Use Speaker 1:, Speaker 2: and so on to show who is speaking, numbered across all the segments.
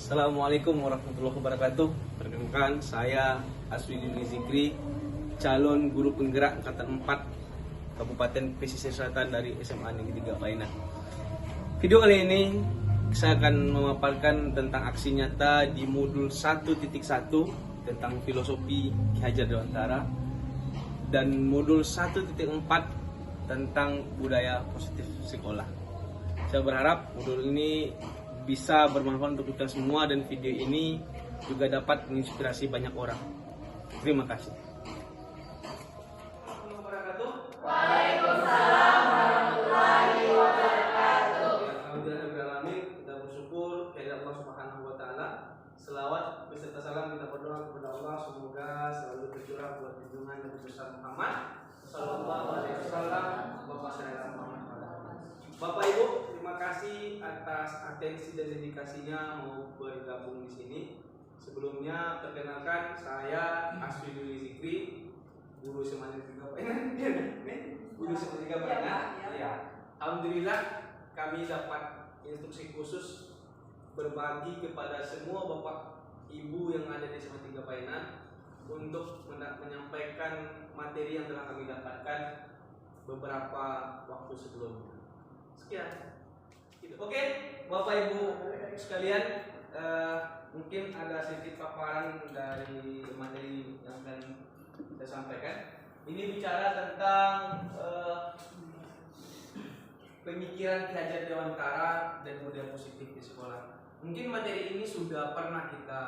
Speaker 1: Assalamualaikum warahmatullahi wabarakatuh. Perkenalkan, saya Aswi Yuni Zikri, calon guru penggerak angkatan 4 Kabupaten Pesisir Selatan dari SMA Negeri 3 Paina. Video kali ini saya akan memaparkan tentang aksi nyata di modul 1.1 tentang filosofi Ki Hajar Dewantara dan modul 1.4 tentang budaya positif sekolah. Saya berharap modul ini bisa bermanfaat untuk kita semua dan video ini juga dapat menginspirasi banyak orang. Terima kasih.
Speaker 2: Waalaikumsalam warahmatullahi wabarakatuh.
Speaker 1: Alhamdulillah, kita bersyukur kepada Allah Subhanahu wa taala. Selawat beserta salam kita berdoa kepada Allah semoga selalu tercurah buat junjungan Nabi besar Muhammad sallallahu alaihi wasallam. Bapak Ibu, terima kasih atas atensi dan dedikasinya mau bergabung di sini. Sebelumnya perkenalkan, saya Aswi Yuni Zikri, guru SMA Negeri 3 Paina. Guru SMA 3 Paina. Ya. Alhamdulillah kami dapat instruksi khusus berbagi kepada semua Bapak Ibu yang ada di SMA 3 Paina untuk menyampaikan materi yang telah kami dapatkan beberapa waktu sebelumnya. Sekian. Oke, Bapak Ibu sekalian, mungkin ada sedikit paparan dari materi yang akan saya sampaikan. Ini bicara tentang pemikiran Ki Hajar Dewantara dan budaya positif di sekolah. Mungkin materi ini sudah pernah kita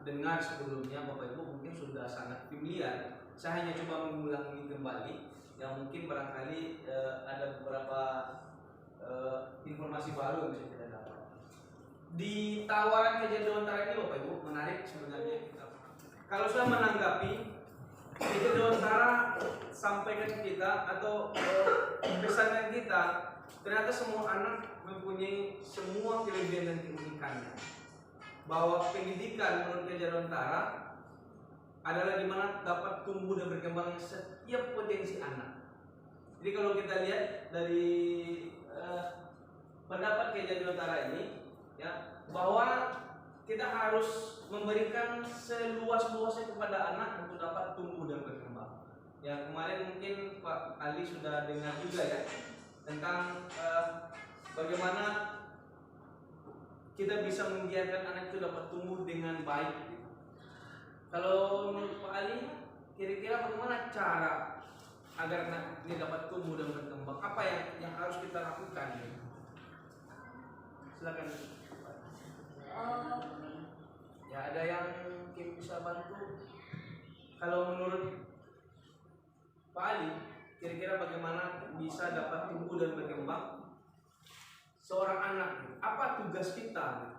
Speaker 1: dengar sebelumnya, Bapak Ibu mungkin sudah sangat familiar. Saya hanya coba mengulang ini kembali, yang mungkin barangkali ada beberapa informasi baru yang bisa kita dapat. Di tawaran Ki Hajar Dewantara ini, Bapak Ibu, menarik sebenarnya. Kalau saya menanggapi, Ki Hajar Dewantara sampaikan kita atau pesannya kita, ternyata semua anak mempunyai semua kelebihan dan keunikannya. Bahwa pendidikan menurut Ki Hajar Dewantara adalah di mana dapat tumbuh dan berkembang setiap potensi anak. Jadi kalau kita lihat dari pendapat Ki Hajar Dewantara ini, ya, bahwa kita harus memberikan seluas-luasnya kepada anak untuk dapat tumbuh dan berkembang. Ya, kemarin mungkin Pak Ali sudah dengar juga ya tentang bagaimana kita bisa membiarkan anak itu dapat tumbuh dengan baik. Kalau menurut Pak Ali, kira-kira bagaimana cara agar anak ini dapat tumbuh dan berkembang? Apa yang harus kita lakukan? Silakan. Ya, ada yang mungkin bisa bantu. Kalau menurut Pak Ali, kira-kira bagaimana bisa dapat tumbuh dan berkembang seorang anak? Apa tugas kita?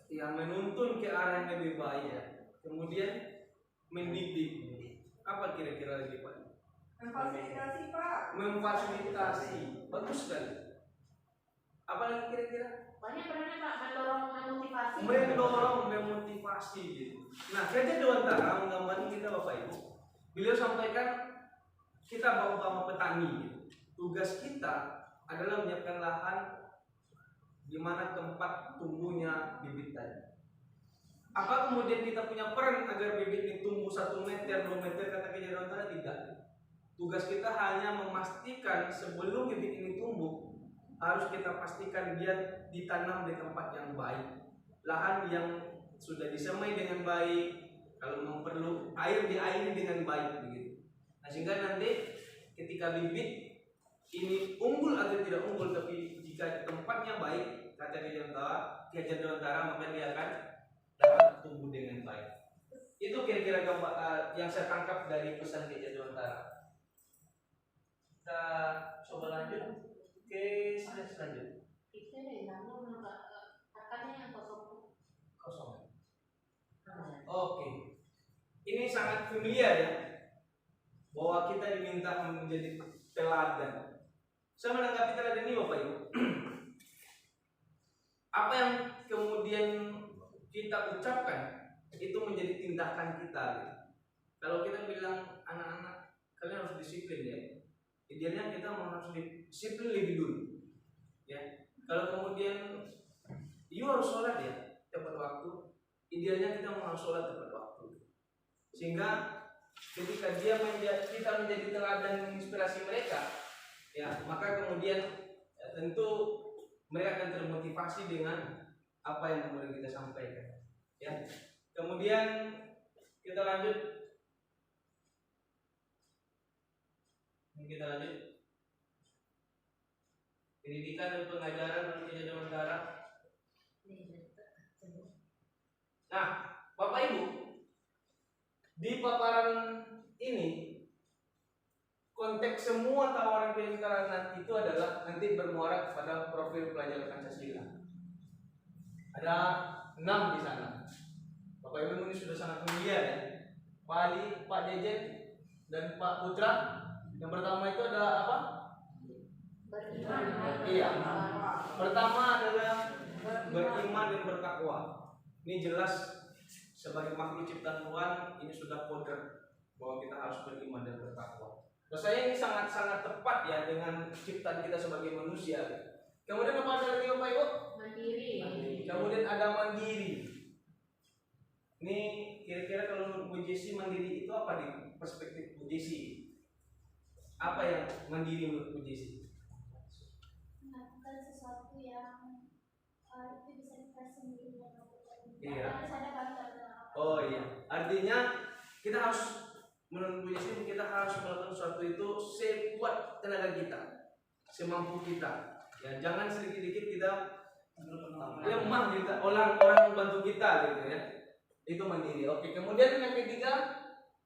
Speaker 1: Yang menuntun ke arah yang lebih baik, ya. Kemudian mendidik. Apa kira-kira lagi, Pak?
Speaker 2: Memfasilitasi, Pak.
Speaker 1: Memfasilitasi. Bagus sekali. Apa lagi kira-kira?
Speaker 2: Banyak perannya, Pak. Mendorong, memotivasi.
Speaker 1: Mendorong, memotivasi gitu. Nah, Ki Hajar Dewantara menggambarkan kita, Bapak Ibu. Beliau sampaikan kita bapak-bapak petani gitu. Tugas kita adalah menyiapkan lahan di mana tempat tumbuhnya bibit tadi. Apa kemudian kita punya peran agar bibit ini tumbuh 1 meter, 2 meter, kata Ki Hajar Dewantara? Tidak. Tugas kita hanya memastikan sebelum bibit ini tumbuh, harus kita pastikan dia ditanam di tempat yang baik, lahan yang sudah disemai dengan baik, kalau memang perlu air diairi dengan baik begitu. Nah, sehingga nanti ketika bibit ini unggul atau tidak unggul, tapi jika tempatnya baik, kata Ki Hajar Dewantara, maka dia akan dapat tumbuh dengan baik. Itu kira-kira yang saya tangkap dari pesan Ki Hajar Dewantara. Kita coba lanjut ke slide selanjutnya.
Speaker 2: Itu deh, namun kakaknya yang
Speaker 1: Kosong. Oke. Ini sangat familiar ya, bahwa kita diminta menjadi teladan. Saya menanggapi teladan ini, Bapak Ibu. Apa yang kemudian kita ucapkan itu menjadi tindakan kita. Kalau kita bilang anak-anak kalian harus disiplin ya, idealnya kita harus disiplin lebih dulu. Ya, kalau kemudian idealnya kita mau sholat tepat waktu. Sehingga ketika kita menjadi teladan inspirasi mereka, ya maka kemudian tentu mereka akan termotivasi dengan apa yang kemudian kita sampaikan. Ya, kemudian kita lanjut. Pendidikan dan pengajaran Indonesia Dewantara. Nah, Bapak Ibu, di paparan ini konteks semua tawaran keilmuan itu adalah nanti bermuara pada profil pelajar Pancasila. Ada 6 di sana. Bapak Ibu ini sudah sangat familiar ya. Pak Ali, Pak Jejen, dan Pak Putra. Yang pertama itu ada apa?
Speaker 2: Beriman.
Speaker 1: Iya. Pertama adalah beriman dan bertakwa. Ini jelas sebagai makhluk ciptaan Tuhan, ini sudah kodrat bahwa kita harus beriman dan bertakwa. Menurut saya ini sangat-sangat tepat ya dengan ciptaan kita sebagai manusia. Kemudian apa ada lagi Bapak Ibu?
Speaker 2: Mandiri.
Speaker 1: Kemudian ada mandiri. Ini kira-kira kalau menurut Bu Jesi mandiri itu apa di perspektif Bu Jesi? Apa yang mandiri menurut Bu Jesi?
Speaker 3: Melakukan sesuatu yang itu bisa kita sendiri dan
Speaker 1: Iya.
Speaker 3: harus ada bantuan.
Speaker 1: Oh iya, artinya kita harus menurut Bu Jesi kita harus melakukan sesuatu itu sekuat tenaga kita, semampu kita. Ya jangan sedikit-sedikit kita lemah kita, orang membantu kita gitu ya. Itu mandiri. Oke, kemudian yang ketiga,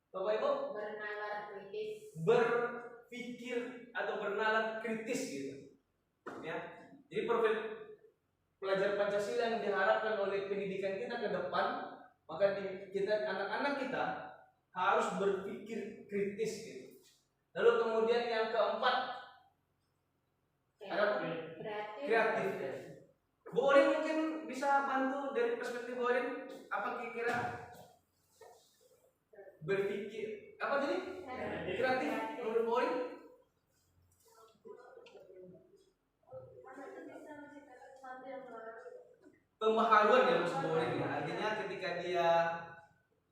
Speaker 1: Bapak Ibu,
Speaker 2: Bernalar kritis.
Speaker 1: berpikir atau bernalar kritis gitu. Ya. Jadi profil pelajar Pancasila yang diharapkan oleh pendidikan kita ke depan, maka kita anak-anak kita harus berpikir kritis gitu. Lalu kemudian yang keempat ada kreatif. Bu Orin mungkin bisa bantu dari perspektif Bu Orin, apa kira-kira berpikir apa tadi? Kreatif menurut Bu Orin? Pembaharuan ya maksud Bu Orin ya. Artinya ketika dia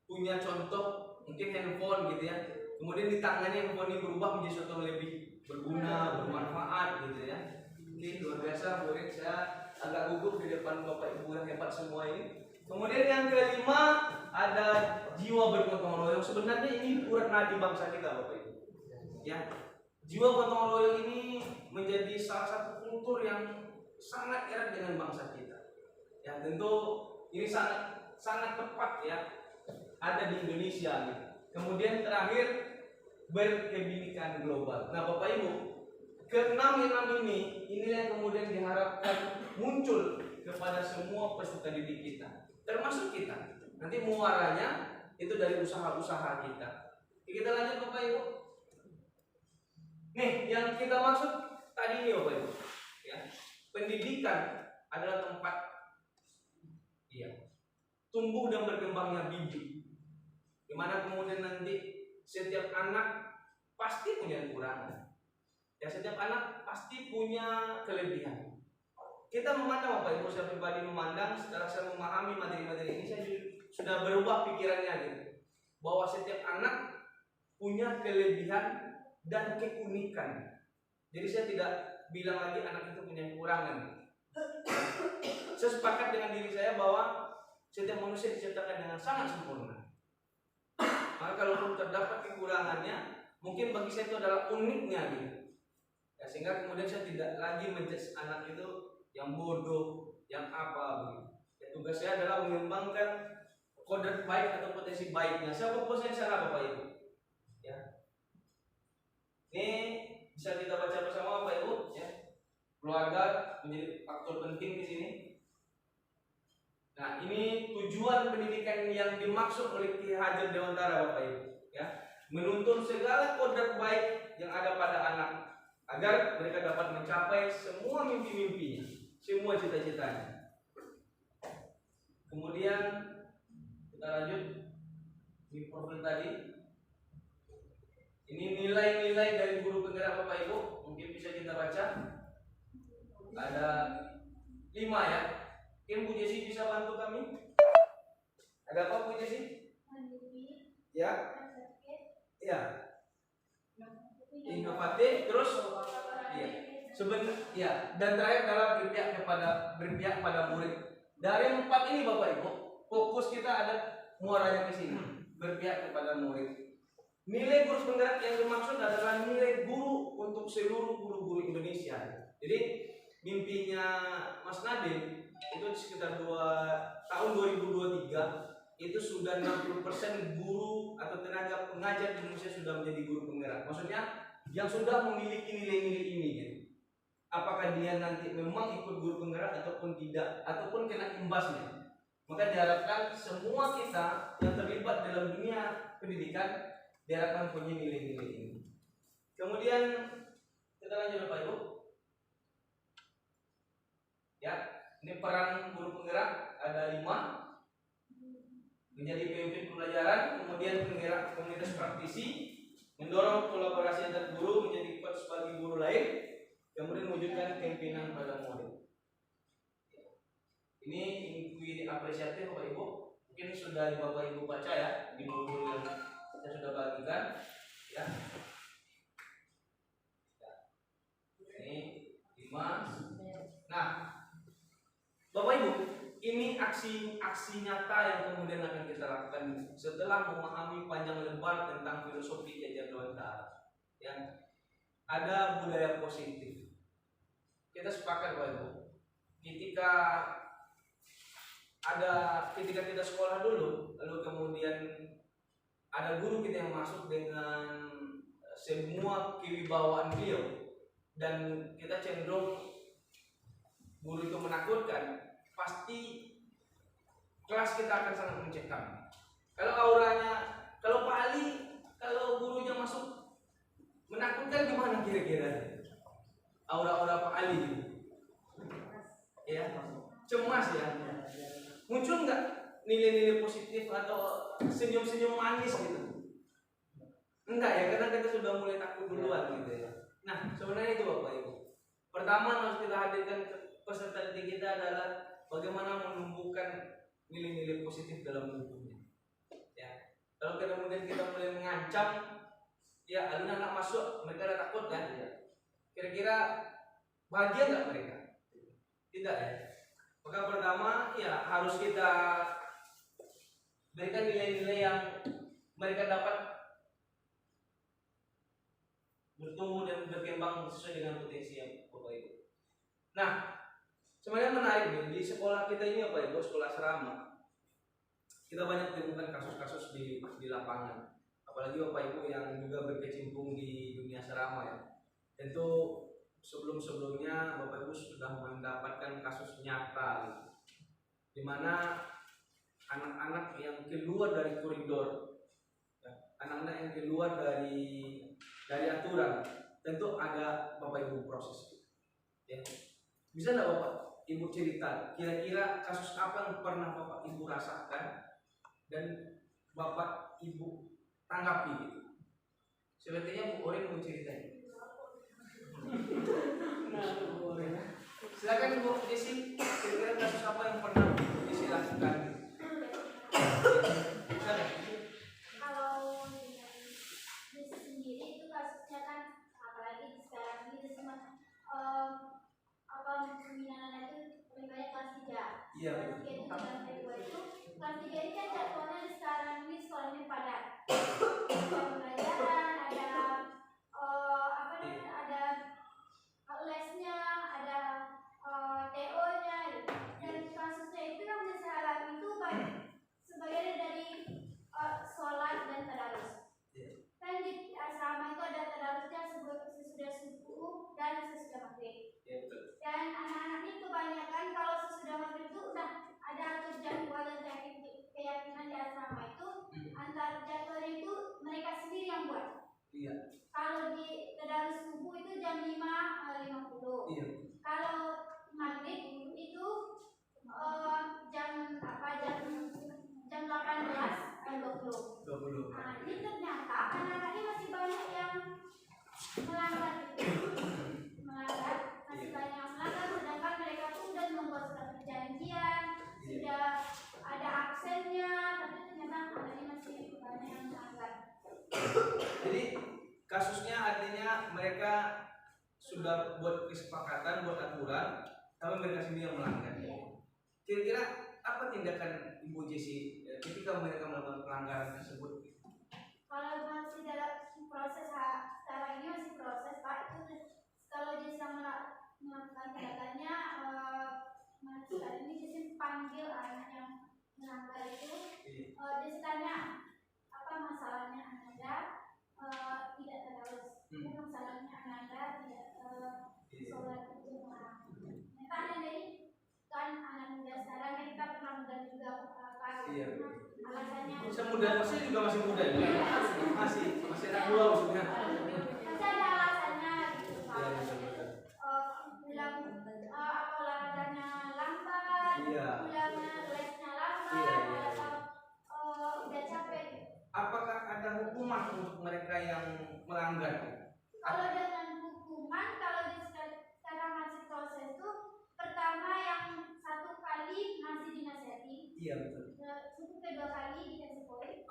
Speaker 1: punya contoh mungkin handphone gitu ya, kemudian di tangannya handphone ini berubah menjadi sesuatu yang lebih berguna, bermanfaat gitu ya. Ini luar biasa Bu Orin, saya agak gugup di depan Bapak Ibu yang hebat semua ini. Kemudian yang kelima ada jiwa bergotong royong. Sebenarnya ini urat nadi bangsa kita Bapak Ibu. Ya, jiwa gotong royong ini menjadi salah satu kultur yang sangat erat dengan bangsa kita. Ya tentu ini sangat tepat ya ada di Indonesia gitu. Kemudian terakhir berkebinekaan global. Nah Bapak Ibu, keenam ini yang kemudian diharapkan muncul kepada semua peserta didik kita, termasuk kita. Nanti muaranya itu dari usaha-usaha kita. Kita lanjut Bapak Ibu. Nih yang kita maksud tadi ini Bapak Ibu, ya pendidikan adalah tempat tumbuh dan berkembangnya bibit. Dimana kemudian nanti setiap anak pasti punya kekurangan. Ya setiap anak pasti punya kelebihan. Kita memandang Bapak Ibu, saya pribadi memandang setelah saya memahami materi-materi ini, saya sudah berubah pikirannya gitu. Bahwa setiap anak punya kelebihan dan keunikan. Jadi saya tidak bilang lagi anak itu punya kekurangan. Saya sepakat dengan diri saya bahwa setiap manusia diciptakan dengan sangat sempurna. Maka kalau terdapat kekurangannya, mungkin bagi saya itu adalah uniknya gitu. Ya, sehingga kemudian saya tidak lagi menjudge anak itu yang bodoh, yang apa begitu. Ya, tugas saya adalah mengembangkan kodrat baik atau potensi baiknya. Saya fokusnya di sana Bapak Ibu. Ya. Ini bisa kita baca bersama Bapak Ibu. Ya. Keluarga menjadi faktor penting di sini. Nah, ini tujuan pendidikan yang dimaksud oleh Ki Hajar Dewantara Bapak Ibu. Ya. Menuntun segala kodrat baik yang ada pada anak agar mereka dapat mencapai semua mimpi-mimpinya, semua cita-citanya. Kemudian kita lanjut di profil tadi. Ini nilai-nilai dari guru penggerak Bapak Ibu, mungkin bisa kita baca. Ada 5 ya. Mungkin Bu Jesi bisa bantu kami. Ada apa Bu Jesi?
Speaker 3: mandiri,
Speaker 1: Ya,
Speaker 3: efektif,
Speaker 1: ya, inovatif, terus iya. Ya, dan terakhir adalah berpihak pada murid. Dari 4 ini Bapak Ibu, fokus kita ada muaranya ke sini, berpihak kepada murid. Nilai guru penggerak yang dimaksud adalah nilai guru untuk seluruh guru-guru Indonesia. Jadi mimpinya Mas Nadiem itu sekitar tahun 2023 itu sudah 60% guru atau tenaga pengajar di Indonesia sudah menjadi guru penggerak. Maksudnya yang sudah memiliki nilai-nilai ini gitu. Apakah dia nanti memang ikut guru penggerak ataupun tidak, ataupun kena imbasnya. Maka diharapkan semua kita yang terlibat dalam dunia pendidikan diharapkan punya nilai-nilai ini. Kemudian kita lanjut Bapak Ibu. Ya, ini peran guru penggerak ada 5. Menjadi pemimpin pembelajaran, kemudian penggerak komunitas praktisi, mendorong kolaborasi antar guru, menjadi coach bagi guru lain, kemudian mewujudkan pimpinan pada murid. Ini inquiry apresiatif Bapak Ibu. Mungkin sudah Bapak Ibu baca ya di buku yang saya sudah bagikan ya. Ini 5. Nah, Bapak Ibu, ini aksi nyata yang kemudian akan kita lakukan setelah memahami panjang lebar tentang filosofi Jajar Dewantara. Ya, ada budaya positif. Kita sepakat Bapak Ibu, ketika kita sekolah dulu, lalu kemudian ada guru kita yang masuk dengan semua kewibawaan beliau, dan kita cenderung guru itu menakutkan, pasti kelas kita akan sangat mencekam. Kalau auranya, kalau Pak Ali, kalau gurunya masuk menakutkan gimana kira-kira? Aura-aura Pak Ali gitu. Ya, cemas ya. Muncul nggak nilai-nilai positif atau senyum-senyum manis gitu? Enggak ya, karena kita sudah mulai takut duluan gitu ya. Nah, sebenarnya itu Bapak Ibu. Pertama harus kita hadirkan peserta didik kita adalah bagaimana menumbuhkan nilai-nilai positif dalam tubuhnya. Ya, kalau kemudian kita mulai mengancam, ya anak-anak masuk, mereka ada takut kan? Ya. Kira-kira bahagia nggak mereka? Tidak ya. Maka pertama ya harus kita berikan nilai-nilai yang mereka dapat bertumbuh dan berkembang sesuai dengan potensi yang Bapak Ibu. Nah, sebenarnya menarik nih di sekolah kita ini Bapak Ibu, sekolah asrama. Kita banyak temukan kasus-kasus di lapangan. Apalagi Bapak Ibu yang juga berkecimpung di dunia asrama ya. Tentu sebelum-sebelumnya Bapak Ibu sudah mendapatkan kasus nyata di mana anak-anak yang keluar dari koridor, ya, anak-anak yang keluar dari aturan, tentu ada Bapak Ibu proses. Ya. Bisa nggak Bapak Ibu cerita kira-kira kasus apa yang pernah Bapak Ibu rasakan dan Bapak Ibu tanggapi gitu? Sepertinya Bu Orin mau ceritain. Silakan Bu Desi, kira-kira kasus apa yang pernah Desi lakukan?
Speaker 3: kalau Desi sendiri itu kasusnya kan, apalagi sekarang ini Desi peminangan itu lebih banyak kelas 3.
Speaker 1: Iya.
Speaker 3: Kelas 3 itu bulan Februari itu, kelas 3 ini kan jadwalnya sekarang ini sekolahnya padat. Ada pembelajaran, ada ada lesnya, ada TO-nya, dan kasusnya itu yang Desi alami itu sebagian dari sholat dan tadarus. Kan di asrama itu ada tadarusnya sesudah subuh dan sesudah maghrib. Dan anak-anak ini kebanyakan kalau sesudah maghrib itu udah ada atur jadwal dan keyakinan di asrama itu, antar jadwalnya itu mereka sendiri yang buat.
Speaker 1: Iya.
Speaker 3: Kalau di tadarus subuh itu jam 5.50.
Speaker 1: Iya.
Speaker 3: Kalau maghrib itu jam 18.20. Nah, ini ternyata anak-anak ini masih banyak yang melanggar masih banyak yang melanggar, sedangkan mereka pun sudah membuat surat perjanjian, sudah ada aksennya,
Speaker 1: sudah buat kesepakatan, buat aturan, tapi mereka sendiri yang melanggar.
Speaker 3: Iya.
Speaker 1: Kira-kira apa tindakan Ibu Jesi ketika mereka melakukan pelanggaran tersebut?
Speaker 3: Kalau masih dalam proses sekarang ini masih proses Pak, itu kalau dia sedang melakukan tindakannya, saat ini dia panggil anak yang melanggar itu, dia tanya apa masalahnya Anda, tidak terus, apa masalahnya Anda tidak sholat berjamaah. Tanya dari kan anak muda sekarang kan kita pernah muda juga Pak, alasannya
Speaker 1: Semuda masih juga masih muda ya? Masih anak dua maksudnya.
Speaker 3: pasti ada alasannya gitu Pak.
Speaker 1: Iya, betul.
Speaker 3: Bilang apa olahraganya lambat,
Speaker 1: Iya.
Speaker 3: bilangnya lesnya lambat,
Speaker 1: Iya.
Speaker 3: atau udah capek.
Speaker 1: Apakah ada hukuman untuk mereka yang melanggar?
Speaker 3: Kalau dengan hukuman, kalau di sekarang masih proses itu, pertama yang 1 kali masih dinasihati,
Speaker 1: Iya betul.
Speaker 3: cukup kedua kali dikasih poin,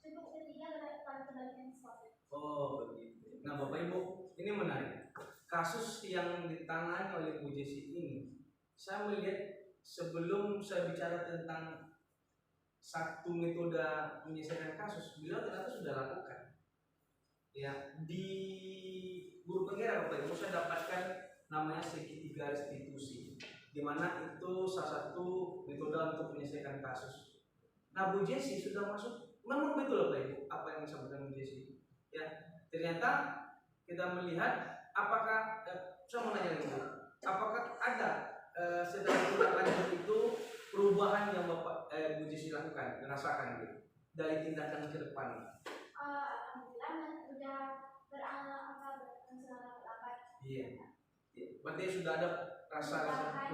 Speaker 3: cukup ketiga kali kembalikan sekolah.
Speaker 1: Oh begitu. Nah Bapak Ibu, ini menarik. Kasus yang ditangani oleh Bu Jesi ini, saya melihat sebelum saya bicara tentang satu metode menyelesaikan kasus, beliau ternyata sudah lakukan. Ya, di Guru Pengira Bapak Ibu saya dapatkan namanya segitiga restitusi, di mana itu salah satu metode untuk menyelesaikan kasus. Nah Bu Jesi sudah masuk, memang betul Bapak Ibu apa yang disampaikan Bu Jesi. Ya, ternyata kita melihat apakah saya mau nanya lagi, apakah ada setelah tindak lanjut itu perubahan yang Bapak Bu Jesi lakukan, rasakan gitu dari tindakan ke depan?
Speaker 3: Alhamdulillah sudah berangsur lambat.
Speaker 1: Iya. Berarti sudah ada rasa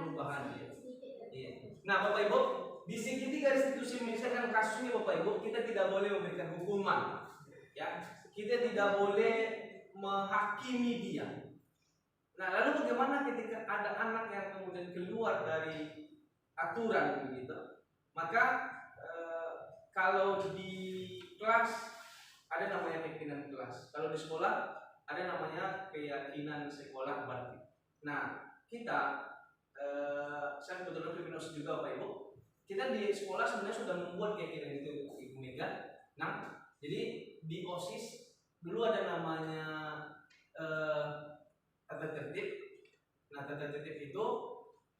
Speaker 1: perubahan ya.
Speaker 3: Sedikit.
Speaker 1: Iya. Nah Bapak Ibu, di segitiga restitusi menyelesaikan kasus ini Bapak Ibu, kita tidak boleh memberikan hukuman. Ya, kita tidak boleh menghakimi dia. Nah, lalu bagaimana ketika ada anak yang kemudian keluar dari aturan begitu? Maka kalau di kelas ada namanya keyakinan kelas. Kalau di sekolah ada namanya keyakinan sekolah berarti. Nah, kita saya kebetulan Filipinus juga Bapak Ibu. Kita di sekolah sebenarnya sudah membuat keyakinan itu Ibu Mega. Nah, jadi di OSIS dulu ada namanya tata tertib. Nah, tata tertib itu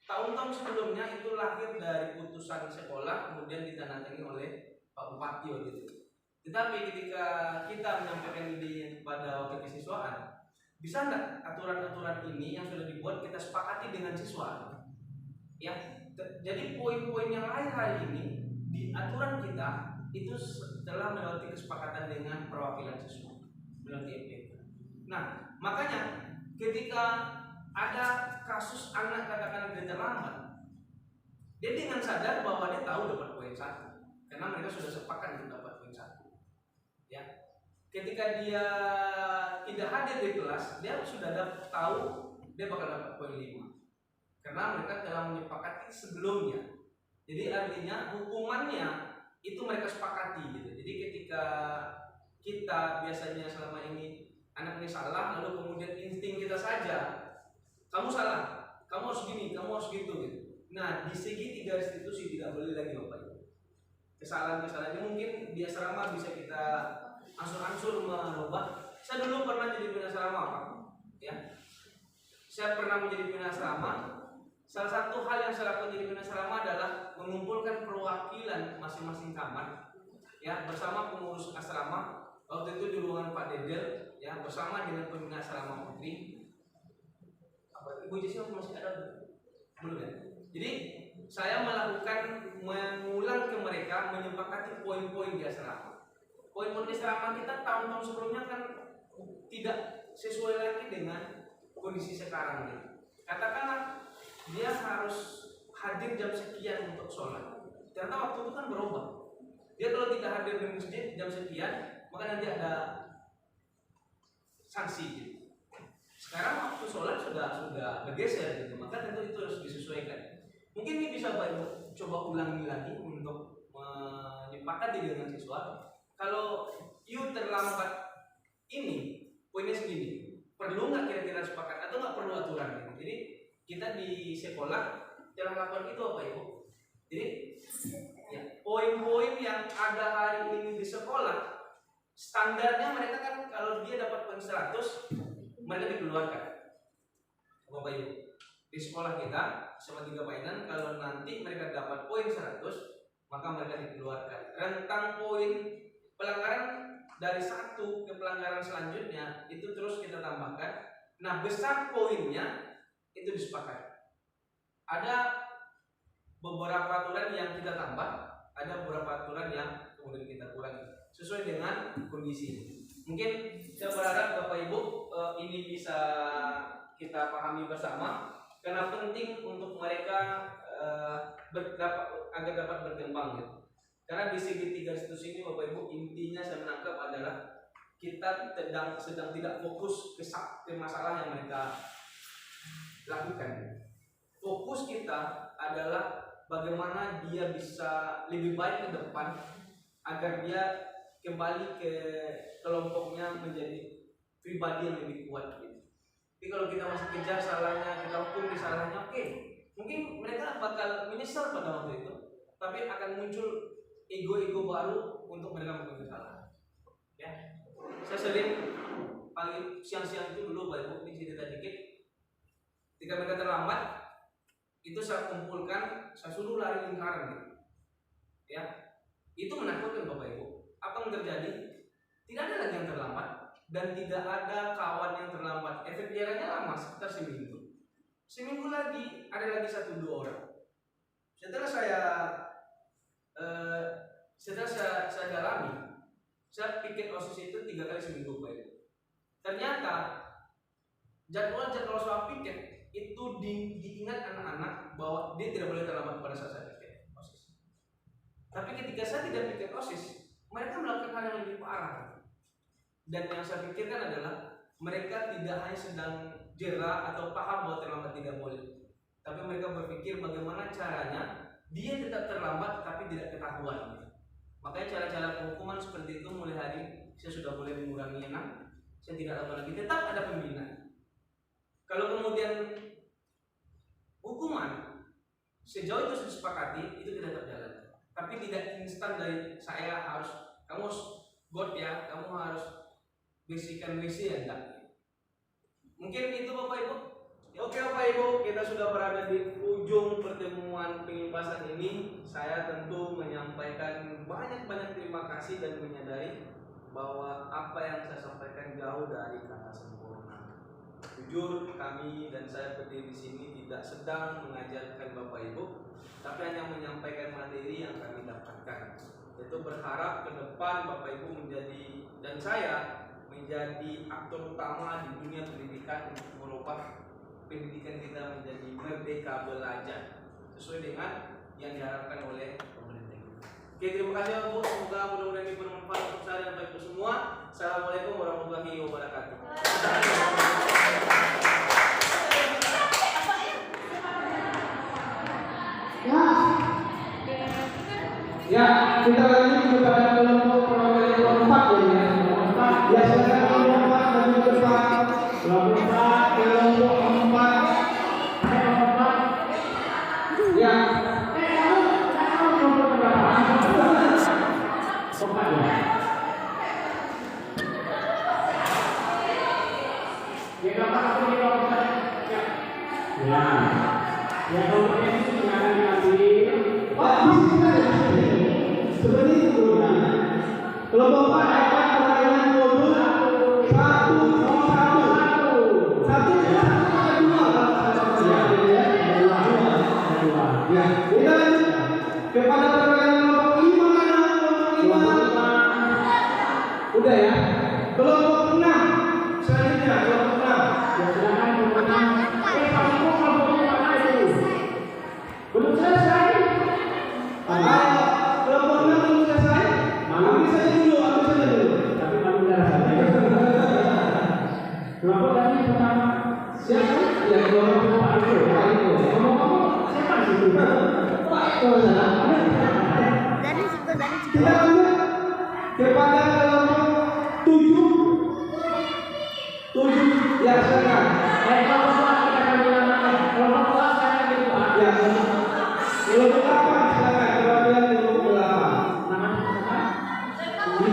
Speaker 1: tahun-tahun sebelumnya itu lahir dari putusan sekolah kemudian ditandatangani oleh Pak Bupati waktu itu. Tetapi ketika kita menyampaikan ide kepada wakil kesiswaan, bisa enggak aturan-aturan ini yang sudah dibuat kita sepakati dengan siswa? Ya, jadi poin-poin yang lain ini di aturan kita itu setelah melewati kesepakatan dengan perwakilan siswa, melewati FPK. Nah, makanya ketika ada kasus anak katakan belajar lambat, dia dengan sadar bahwa dia tahu dapat poin 1 karena mereka sudah sepakat untuk dapat poin 1. Ya, ketika dia tidak hadir di kelas, dia sudah tahu dia bakal dapat poin 5 karena mereka telah menyepakati sebelumnya. Jadi artinya hukumannya itu mereka sepakati gitu. Jadi ketika kita biasanya selama ini anak ini salah, lalu kemudian insting kita saja, kamu salah, kamu harus gini, kamu harus gitu gitu. Nah, di segitiga restitusi tidak boleh lagi Bapak Ibu. Kesalahan-kesalahannya mungkin di asrama bisa kita angsur-angsur merubah. Saya dulu pernah jadi pimpinan asrama Pak. Ya. Saya pernah menjadi pimpinan asrama. Salah satu hal yang saya lakukan jadi pimpinan asrama adalah mengumpulkan perwakilan masing-masing kamar ya bersama pengurus asrama. Waktu itu di ruangan Pak Dedel ya bersama dengan pembina asrama putri. Ibu Jesi masih ada belum ya? Jadi saya melakukan mengulang ke mereka menyepakati poin-poin di asrama. Poin-poin di asrama kita tahun-tahun sebelumnya kan tidak sesuai lagi dengan kondisi sekarang gitu. Katakanlah dia harus hadir jam sekian untuk sholat. Ternyata waktu itu kan berubah. Dia kalau tidak hadir di masjid jam sekian, maka nanti ada sanksi gitu. Sekarang waktu sholat sudah bergeser gitu, maka tentu itu harus disesuaikan. Mungkin ini bisa Bapak coba ulangi lagi untuk menyepakati dengan siswa. Kalau you terlambat ini, poinnya segini. perlu nggak kira-kira sepakat atau nggak perlu aturan gitu. Jadi kita di sekolah telah lakukan itu apa Ibu? Jadi ya, poin-poin yang ada hari ini di sekolah standarnya mereka kan kalau dia dapat poin 100 mereka dikeluarkan. Bapak Ibu, di sekolah kita sama 3 mainan kalau nanti mereka dapat poin 100 maka mereka dikeluarkan. Rentang poin pelanggaran dari satu ke pelanggaran selanjutnya itu terus kita tambahkan. Nah, besar poinnya itu disepakati. Ada beberapa aturan yang kita tambah, ada beberapa aturan yang kemudian kita kurangi sesuai dengan kondisi. Mungkin saya berharap Bapak Ibu ini bisa kita pahami bersama karena penting untuk mereka agar dapat berkembang gitu. Karena di segitiga situs ini Bapak Ibu intinya saya menangkap adalah kita sedang tidak fokus ke masalah yang mereka lakukan. Fokus kita adalah bagaimana dia bisa lebih baik ke depan agar dia kembali ke kelompoknya menjadi pribadi yang lebih kuat gitu. Tapi kalau kita masih kejar salahnya, kita hukum di salahnya, oke. Mungkin mereka bakal menyesal pada waktu itu, tapi akan muncul ego-ego baru untuk mereka melakukan kesalahan. Ya, saya sering pagi siang-siang itu dulu Pak Ibu ini cerita dikit. Ketika mereka terlambat, itu saya kumpulkan, saya suruh lari lingkaran gitu. Ya, itu menakutkan Bapak Ibu. Apa yang terjadi? Tidak ada lagi yang terlambat dan tidak ada kawan yang terlambat. Efek jerahnya lama sekitar seminggu. Seminggu lagi ada lagi 1-2 orang. Setelah saya dalami, saya pikir OSIS itu 3 kali seminggu Pak Ibu. Ternyata jadwal soal piket itu diingat anak-anak bahwa dia tidak boleh terlambat pada saat saya piket OSIS. Tapi ketika saya tidak piket OSIS, mereka melakukan hal yang lebih parah. Dan yang saya pikirkan adalah mereka tidak hanya sedang jera atau paham bahwa terlambat tidak boleh, tapi mereka berpikir bagaimana caranya dia tetap terlambat tapi tidak ketahuan. Makanya cara-cara penghukuman seperti itu mulai hari saya sudah boleh mengurangi saya tidak lakukan lagi. Tetap ada pembinaan. Kalau kemudian hukuman sejauh itu disepakati itu kita tetap jalan, tapi tidak instan dari saya harus kamu God ya, kamu harus bisikan misi ya enggak. Mungkin itu Bapak Ibu. Oke Bapak Ibu, kita sudah berada di ujung pertemuan pengimpasan ini. Saya tentu menyampaikan banyak terima kasih dan menyadari bahwa apa yang saya sampaikan jauh dari kata sempurna. Jujur kami dan saya berdiri di sini tidak sedang mengajarkan Bapak Ibu, tapi hanya menyampaikan materi yang kami dapatkan. Itu berharap ke depan Bapak Ibu menjadi dan saya menjadi aktor utama di dunia pendidikan untuk merubah pendidikan kita menjadi merdeka belajar sesuai dengan yang diharapkan oleh pemerintah. Oke, terima kasih Bu. Semoga mudah-mudahan ini bermanfaat untuk saya dan Bapak Ibu semua. Assalamualaikum warahmatullahi wabarakatuh.
Speaker 4: Ya, kita lanjut kepada kelompok kelompok 4 ya. Ya, silakan kelompok 4 maju ke depan. Kelompok 4, kelompok 4. Ya. Kelompok berapa? 4 ya. Ya, kelompok aku di kelompok 4. Ya. Ya. Ya, kelompok ini silakan diambil. Wah, di sini ada. Seperti itu kelompok 4 dapat pertanyaan modul 1 ya, kita lanjut kepada pertanyaan kelompok 5 mana? Kelompok 5 udah ya. Kelompok 6 selanjutnya kelompok 6 ya, silakan kelompok 6. Kelompok 5 mana itu? Belum selesai. Kelompok 6 belum selesai. Ambil saja dulu.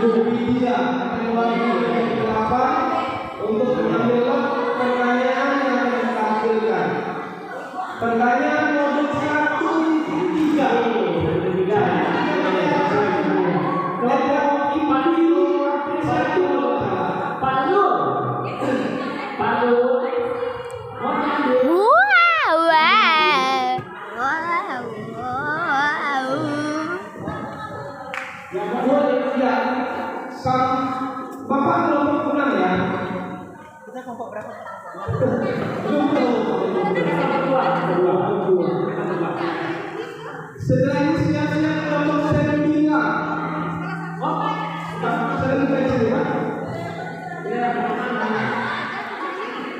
Speaker 4: Widya apa untuk mengambil pertanyaan yang akan ditampilkan. Pertanyaan modul 1-3. Kelompok IPA 1. Yang kedua ya, Bapak kelompok 6 ya. Kita kelompok berapa? Setelah ini siap-siap kelompok 9. Oh, sudah dikaji ya? Ya,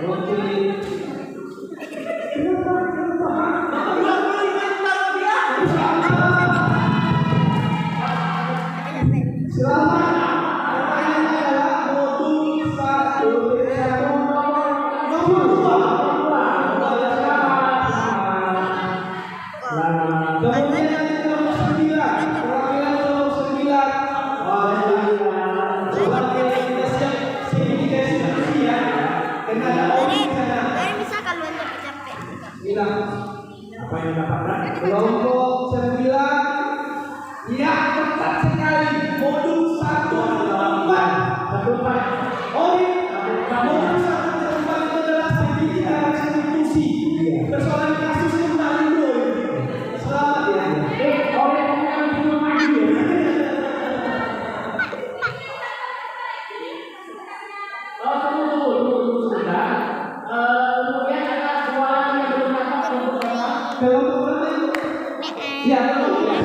Speaker 4: oke. Selamat. Pertanyaannya adalah modul 1 nomor 2. Kemudian nanti nomor 9. Perwakilan nomor 9. Kita siap sertifikasi ya. Karena ada orang di sana.
Speaker 3: Bisa kalau capek-capek.
Speaker 4: Bilang apa yang dapat? Kelompok 9. Ya, tepat sekali. Modul 1-4. Oh, modul 1-4 itu adalah sertifikat restitusi. Persoalan kasus yang paling dulu. Selamat ya. Kelompok berapa itu? Ya, kelompok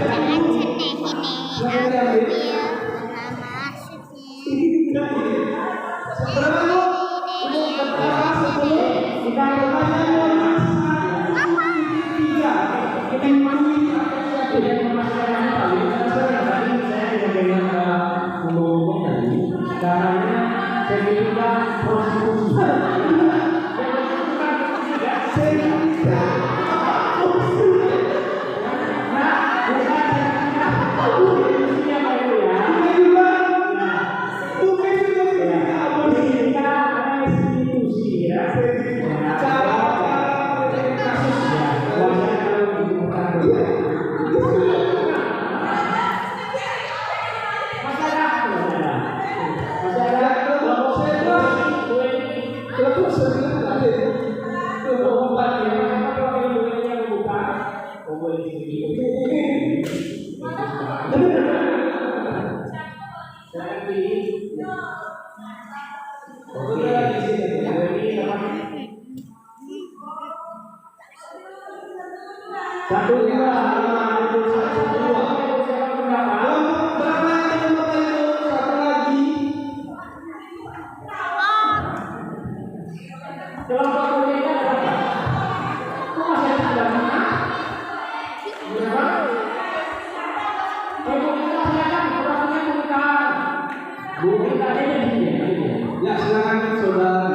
Speaker 4: Ya, silakan saudara.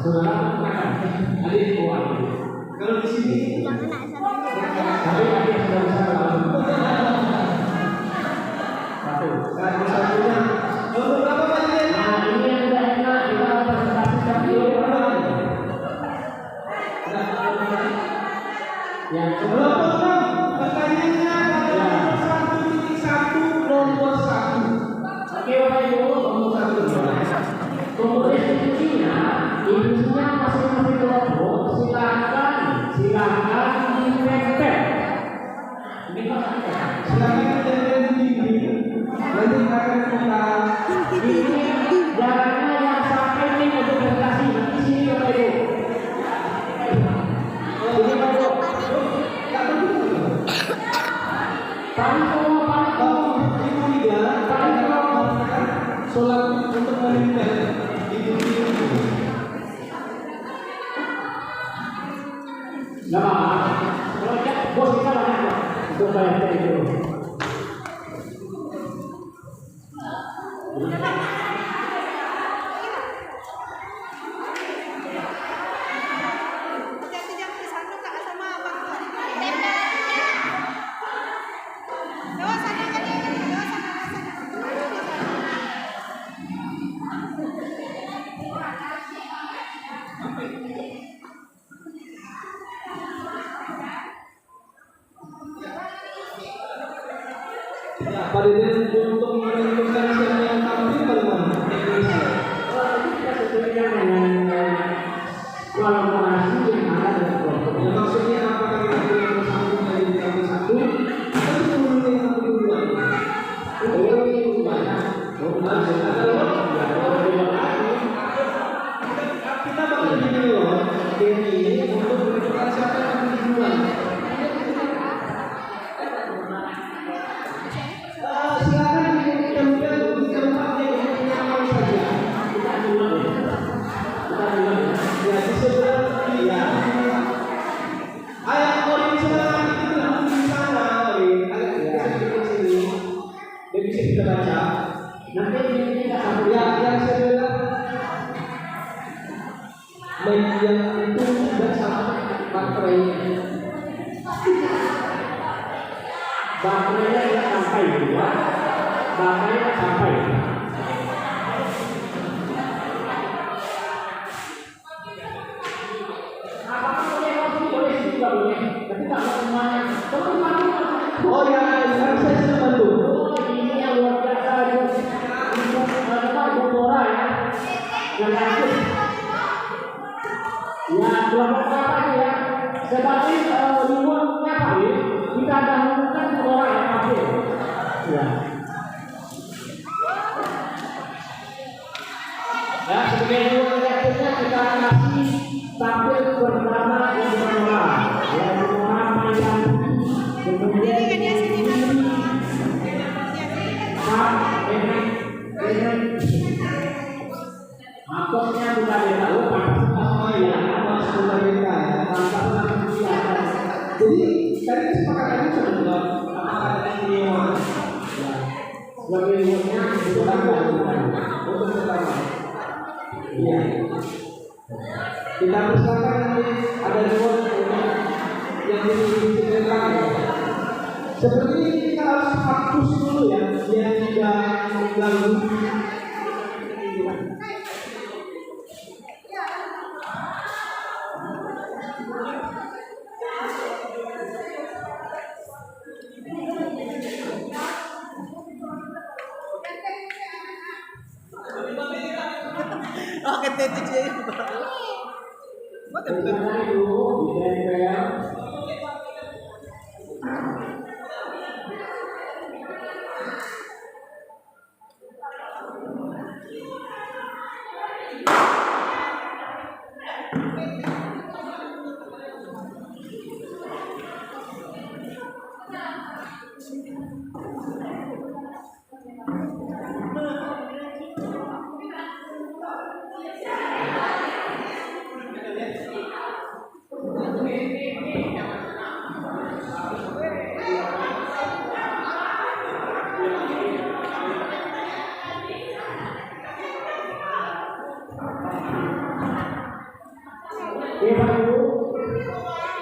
Speaker 4: Saudara, adik keluar. Kalau di sini, tapi adik sudah bisa satu-satunya. Untuk berapa banyak? Nah, ini yang sudah enak kita presentasikan dulu. Yang kedua, pertanyaannya adalah 1.1 nomor 1. Oke, Bapak Ibu, nomor 1. Kemudian intinya masing-masing kelompok silakan ditempel. Silakan ditempel di dinding. Nanti akan kita ini jaraknya yang sampai ini untuk presentasi di sini Bapak Ibu. Ini Bapak Ibu. Sholat untuk menempel di dinding. Nggak apa-apa. Bos kita banyak untuk bayar itu.
Speaker 3: Lewat sana
Speaker 4: Pak Deden untuk menentukan siapa yang tampil bagaimana teknisnya?
Speaker 5: Kita sesuaikan dengan kolaborasi yang ada dengan kelompok.
Speaker 4: Ya, maksudnya apakah kita pilih yang bersangkutan dari tampil satu atau seluruhnya yang tampil dua?
Speaker 5: Banyak.
Speaker 4: Kita bakal bikin loh game ini untuk menentukan siapa yang tampil duluan. Silakan diambil di tempatnya yang nyaman saja.
Speaker 5: Kita dulu.
Speaker 4: Ya di sebelah dia. Ayat Orin silakan itu di sana Orin. Ayat kita sini. Dia bisa kita baca.
Speaker 5: Nanti ini kita sampai
Speaker 4: Ya yang sebelah media itu tidak sama baterai.
Speaker 5: baterainya tidak sampai dua, baterainya sampai. Apakah boleh juga boleh, tapi tak semuanya.
Speaker 4: Oh ya, sekarang saya sudah bantu.
Speaker 5: Ini yang luar biasa untuk Bogora ya, yang aktif. Ya, kelompok berapa itu ya? Sebagai luarnya kali kita dahulukan Bogora yang aktif. Ya. Ya, sebagai luarnya aktifnya kita kasih tampil pertama di Bogora. Ya, Bogora panjang. Kemudian maksudnya kita tahu
Speaker 4: Jadi tadi kesepakatannya sudah buat apakah ada keilmuan?
Speaker 5: bagaimana itu
Speaker 4: Untuk pertama. Iya. Kita persilakan nanti ada dua yang diceritakan. Seperti ini kita harus fokus dulu ya, biar tidak mengganggu.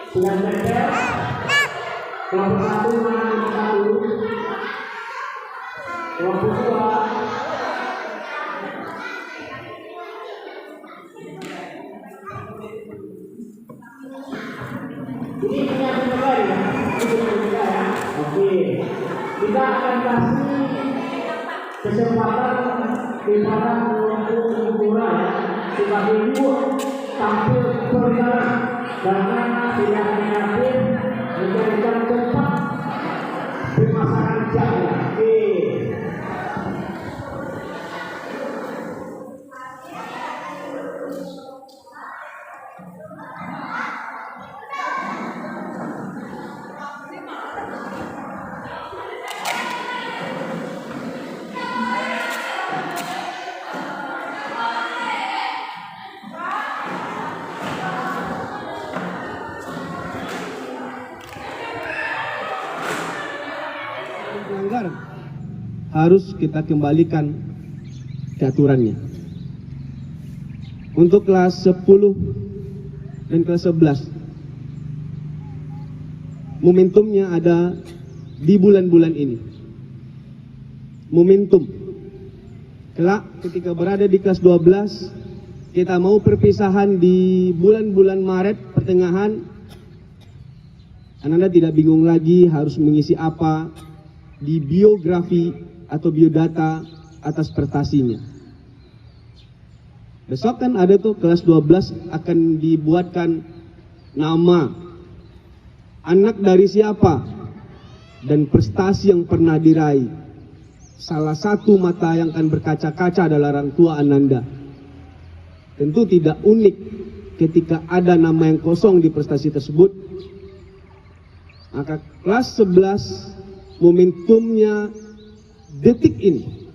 Speaker 5: Sudah meter, kelompok satu menang satu, kelompok dua, ini yang kembali ya, Oke, kita akan kasih kesempatan kepada kelompok dua ya, sebagai dua tampil berjalan. Karena tidak kreatif menjadikan cepat pemasangan jamnya. Oke.
Speaker 4: Harus kita kembalikan ke aturannya. Untuk kelas 10 dan kelas 11 momentumnya ada di bulan-bulan ini. Momentum kelak ketika berada di kelas 12 kita mau perpisahan di bulan-bulan Maret pertengahan, Anda tidak bingung lagi harus mengisi apa. di biografi atau biodata atas prestasinya. Besok kan ada tuh kelas 12 akan dibuatkan nama anak dari siapa dan prestasi yang pernah diraih. Salah satu mata yang akan berkaca-kaca adalah orang tua Ananda. Tentu tidak unik ketika ada nama yang kosong di prestasi tersebut. Maka kelas 11 momentumnya detik ini